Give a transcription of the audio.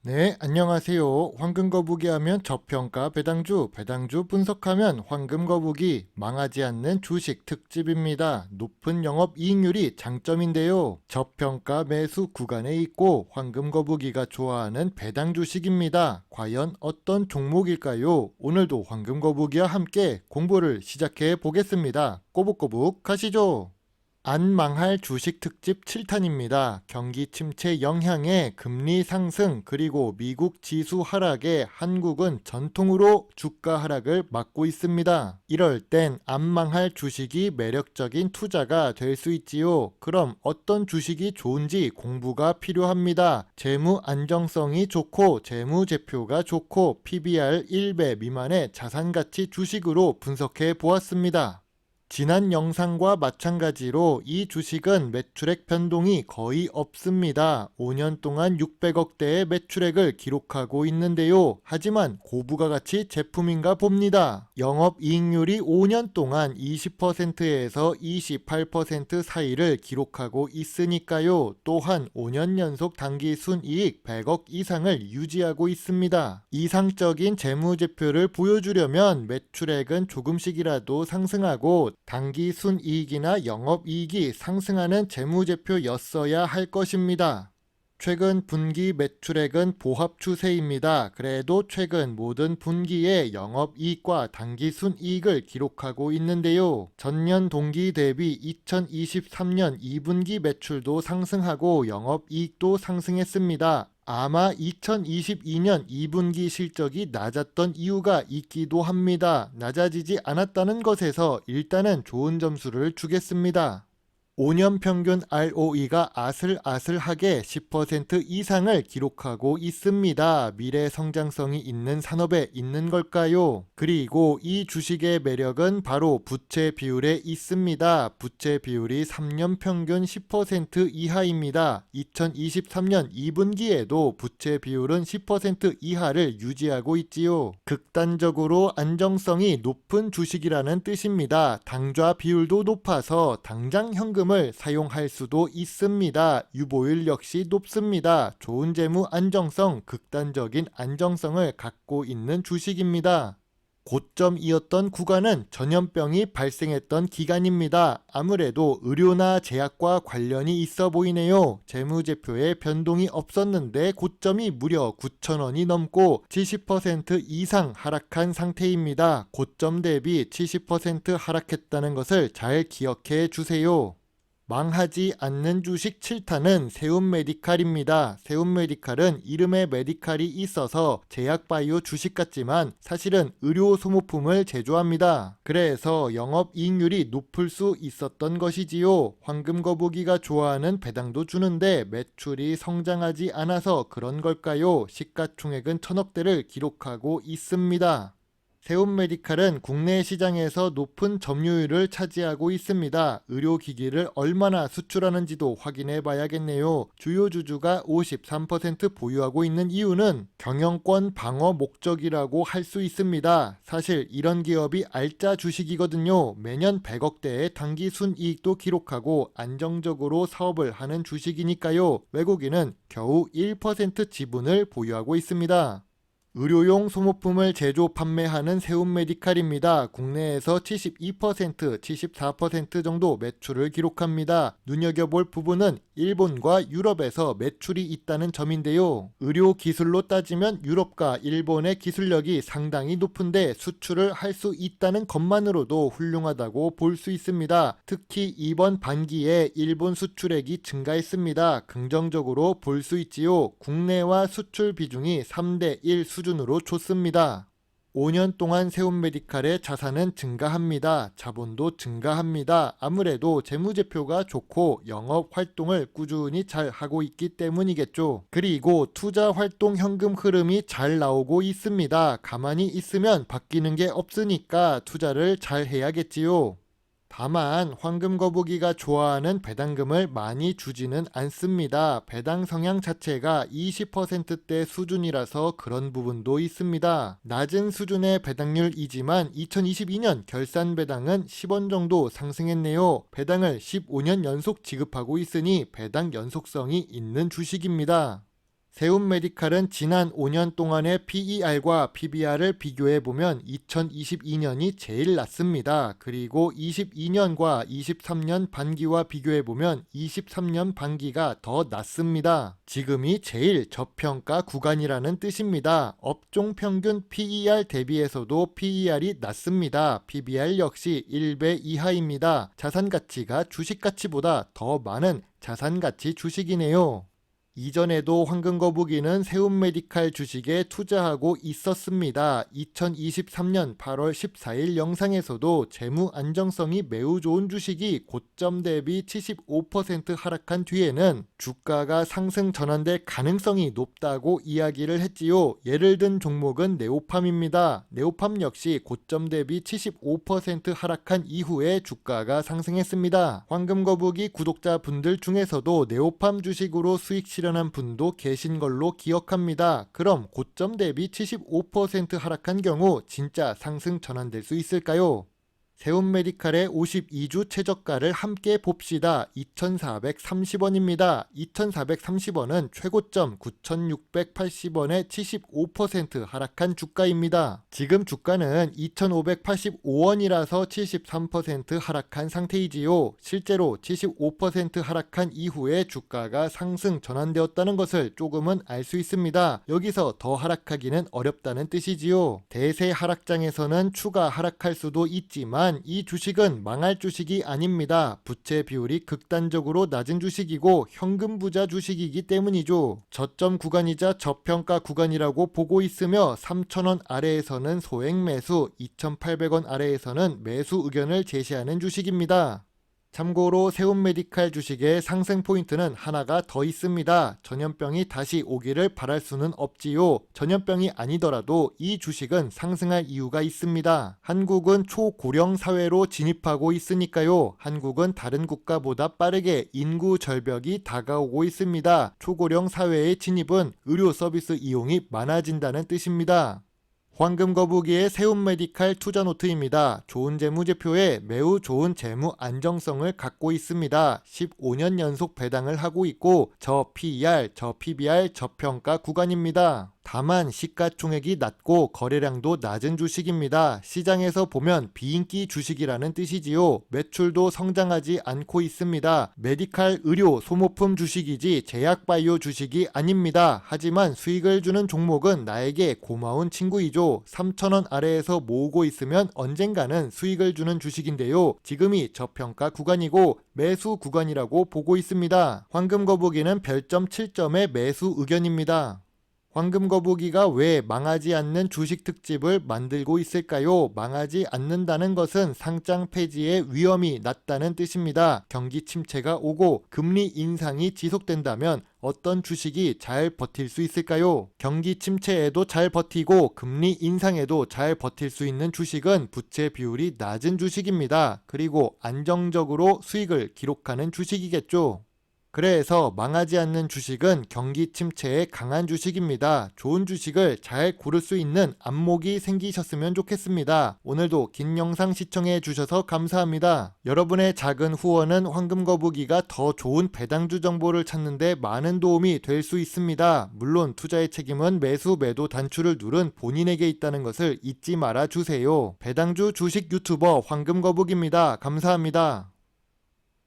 네, 안녕하세요. 황금거북이 하면 저평가 배당주 분석하면 황금거북이 망하지 않는 주식 특집입니다. 높은 영업이익률이 장점인데요. 저평가 매수 구간에 있고 황금거북이가 좋아하는 배당 주식입니다. 과연 어떤 종목일까요? 오늘도 황금거북이와 함께 공부를 시작해 보겠습니다. 꼬북꼬북 가시죠. 안 망할 주식 특집 7탄입니다. 경기 침체 영향에 금리 상승 그리고 미국 지수 하락에 한국은 전통으로 주가 하락을 맞고 있습니다. 이럴 땐 안 망할 주식이 매력적인 투자가 될 수 있지요. 그럼 어떤 주식이 좋은지 공부가 필요합니다. 재무 안정성이 좋고 재무제표가 좋고 PBR 1배 미만의 자산가치 주식으로 분석해 보았습니다. 지난 영상과 마찬가지로 이 주식은 매출액 변동이 거의 없습니다. 5년 동안 600억대의 매출액을 기록하고 있는데요. 하지만 고부가 가치 제품인가 봅니다. 영업이익률이 5년 동안 20%에서 28% 사이를 기록하고 있으니까요. 또한 5년 연속 단기 순이익 100억 이상을 유지하고 있습니다. 이상적인 재무제표를 보여주려면 매출액은 조금씩이라도 상승하고 단기 순이익이나 영업이익이 상승하는 재무제표였어야 할 것입니다. 최근 분기 매출액은 보합 추세입니다. 그래도 최근 모든 분기에 영업이익과 단기 순이익을 기록하고 있는데요. 전년 동기 대비 2023년 2분기 매출도 상승하고 영업이익도 상승했습니다. 아마 2022년 2분기 실적이 낮았던 이유가 있기도 합니다. 낮아지지 않았다는 것에서 일단은 좋은 점수를 주겠습니다. 5년 평균 ROE가 아슬아슬하게 10% 이상을 기록하고 있습니다. 미래 성장성이 있는 산업에 있는 걸까요? 그리고 이 주식의 매력은 바로 부채 비율에 있습니다. 부채 비율이 3년 평균 10% 이하입니다. 2023년 2분기에도 부채 비율은 10% 이하를 유지하고 있지요. 극단적으로 안정성이 높은 주식이라는 뜻입니다. 당좌 비율도 높아서 당장 현금을 사용할 수도 있습니다. 유보율 역시 높습니다. 좋은 재무 안정성, 극단적인 안정성을 갖고 있는 주식입니다. 고점이었던 구간은 전염병이 발생했던 기간입니다. 아무래도 의료나 제약과 관련이 있어 보이네요. 재무제표에 변동이 없었는데 고점이 무려 9,000원이 넘고 70% 이상 하락한 상태입니다. 고점 대비 70% 하락했다는 것을 잘 기억해 주세요. 망하지 않는 주식 7탄은 세움메디칼입니다. 세움메디칼은 이름에 메디칼이 있어서 제약바이오 주식 같지만 사실은 의료 소모품을 제조합니다. 그래서 영업이익률이 높을 수 있었던 것이지요. 황금거북이가 좋아하는 배당도 주는데 매출이 성장하지 않아서 그런 걸까요? 시가총액은 1,000억대를 기록하고 있습니다. 세움메디칼은 국내 시장에서 높은 점유율을 차지하고 있습니다. 의료기기를 얼마나 수출하는지도 확인해 봐야겠네요. 주요 주주가 53% 보유하고 있는 이유는 경영권 방어 목적이라고 할 수 있습니다. 사실 이런 기업이 알짜 주식이거든요. 매년 100억대의 단기 순이익도 기록하고 안정적으로 사업을 하는 주식이니까요. 외국인은 겨우 1% 지분을 보유하고 있습니다. 의료용 소모품을 제조 판매하는 세움메디칼입니다. 국내에서 72%, 74% 정도 매출을 기록합니다. 눈여겨볼 부분은 일본과 유럽에서 매출이 있다는 점인데요. 의료 기술로 따지면 유럽과 일본의 기술력이 상당히 높은데 수출을 할 수 있다는 것만으로도 훌륭하다고 볼 수 있습니다. 특히 이번 반기에 일본 수출액이 증가했습니다. 긍정적으로 볼 수 있지요. 국내와 수출 비중이 3대1 수준으로 좋습니다. 5년 동안 세움메디칼의 자산은 증가합니다. 자본도 증가합니다. 아무래도 재무제표가 좋고 영업 활동을 꾸준히 잘 하고 있기 때문이겠죠. 그리고 투자 활동 현금 흐름이 잘 나오고 있습니다. 가만히 있으면 바뀌는 게 없으니까 투자를 잘 해야겠지요. 다만 황금거북이가 좋아하는 배당금을 많이 주지는 않습니다. 배당 성향 자체가 20%대 수준이라서 그런 부분도 있습니다. 낮은 수준의 배당률이지만 2022년 결산 배당은 10원 정도 상승했네요. 배당을 15년 연속 지급하고 있으니 배당 연속성이 있는 주식입니다. 세움메디칼은 지난 5년 동안의 PER과 PBR을 비교해보면 2022년이 제일 낮습니다. 그리고 22년과 23년 반기와 비교해보면 23년 반기가 더 낮습니다. 지금이 제일 저평가 구간이라는 뜻입니다. 업종 평균 PER 대비해서도 PER이 낮습니다. PBR 역시 1배 이하입니다. 자산가치가 주식가치보다 더 많은 자산가치 주식이네요. 이전에도 황금거북이는 세움메디칼 주식에 투자하고 있었습니다. 2023년 8월 14일 영상에서도 재무 안정성이 매우 좋은 주식이 고점 대비 75% 하락한 뒤에는 주가가 상승 전환될 가능성이 높다고 이야기를 했지요. 예를 든 종목은 네오팜입니다. 네오팜 역시 고점 대비 75% 하락한 이후에 주가가 상승했습니다. 황금거북이 구독자분들 중에서도 네오팜 주식으로 수익 실현한 분도 계신 걸로 기억합니다. 그럼 고점 대비 75% 하락한 경우 진짜 상승 전환될 수 있을까요? 세움메디칼의 52주 최저가를 함께 봅시다. 2,430원입니다. 2,430원은 최고점 9,680원에 75% 하락한 주가입니다. 지금 주가는 2,585원이라서 73% 하락한 상태이지요. 실제로 75% 하락한 이후에 주가가 상승 전환되었다는 것을 조금은 알 수 있습니다. 여기서 더 하락하기는 어렵다는 뜻이지요. 대세 하락장에서는 추가 하락할 수도 있지만 이 주식은 망할 주식이 아닙니다. 부채 비율이 극단적으로 낮은 주식이고 현금 부자 주식이기 때문이죠. 저점 구간이자 저평가 구간이라고 보고 있으며 3,000원 아래에서는 소액 매수, 2,800원 아래에서는 매수 의견을 제시하는 주식입니다. 참고로 세움메디칼 주식의 상승 포인트는 하나가 더 있습니다. 전염병이 다시 오기를 바랄 수는 없지요. 전염병이 아니더라도 이 주식은 상승할 이유가 있습니다. 한국은 초고령 사회로 진입하고 있으니까요. 한국은 다른 국가보다 빠르게 인구 절벽이 다가오고 있습니다. 초고령 사회의 진입은 의료 서비스 이용이 많아진다는 뜻입니다. 황금거북이의 세움메디칼 투자노트입니다. 좋은 재무제표에 매우 좋은 재무 안정성을 갖고 있습니다. 15년 연속 배당을 하고 있고 저 PER, 저 PBR 저평가 구간입니다. 다만 시가총액이 낮고 거래량도 낮은 주식입니다. 시장에서 보면 비인기 주식이라는 뜻이지요. 매출도 성장하지 않고 있습니다. 메디칼 의료 소모품 주식이지 제약바이오 주식이 아닙니다. 하지만 수익을 주는 종목은 나에게 고마운 친구이죠. 3,000원 아래에서 모으고 있으면 언젠가는 수익을 주는 주식인데요. 지금이 저평가 구간이고 매수 구간이라고 보고 있습니다. 황금거북이는 별점 7점의 매수 의견입니다. 황금거북이가 왜 망하지 않는 주식 특집을 만들고 있을까요? 망하지 않는다는 것은 상장 폐지의 위험이 낮다는 뜻입니다. 경기 침체가 오고 금리 인상이 지속된다면 어떤 주식이 잘 버틸 수 있을까요? 경기 침체에도 잘 버티고 금리 인상에도 잘 버틸 수 있는 주식은 부채 비율이 낮은 주식입니다. 그리고 안정적으로 수익을 기록하는 주식이겠죠. 그래서 망하지 않는 주식은 경기 침체에 강한 주식입니다. 좋은 주식을 잘 고를 수 있는 안목이 생기셨으면 좋겠습니다. 오늘도 긴 영상 시청해 주셔서 감사합니다. 여러분의 작은 후원은 황금거북이가 더 좋은 배당주 정보를 찾는데 많은 도움이 될 수 있습니다. 물론 투자의 책임은 매수 매도 단추를 누른 본인에게 있다는 것을 잊지 말아 주세요. 배당주 주식 유튜버 황금거북입니다. 감사합니다.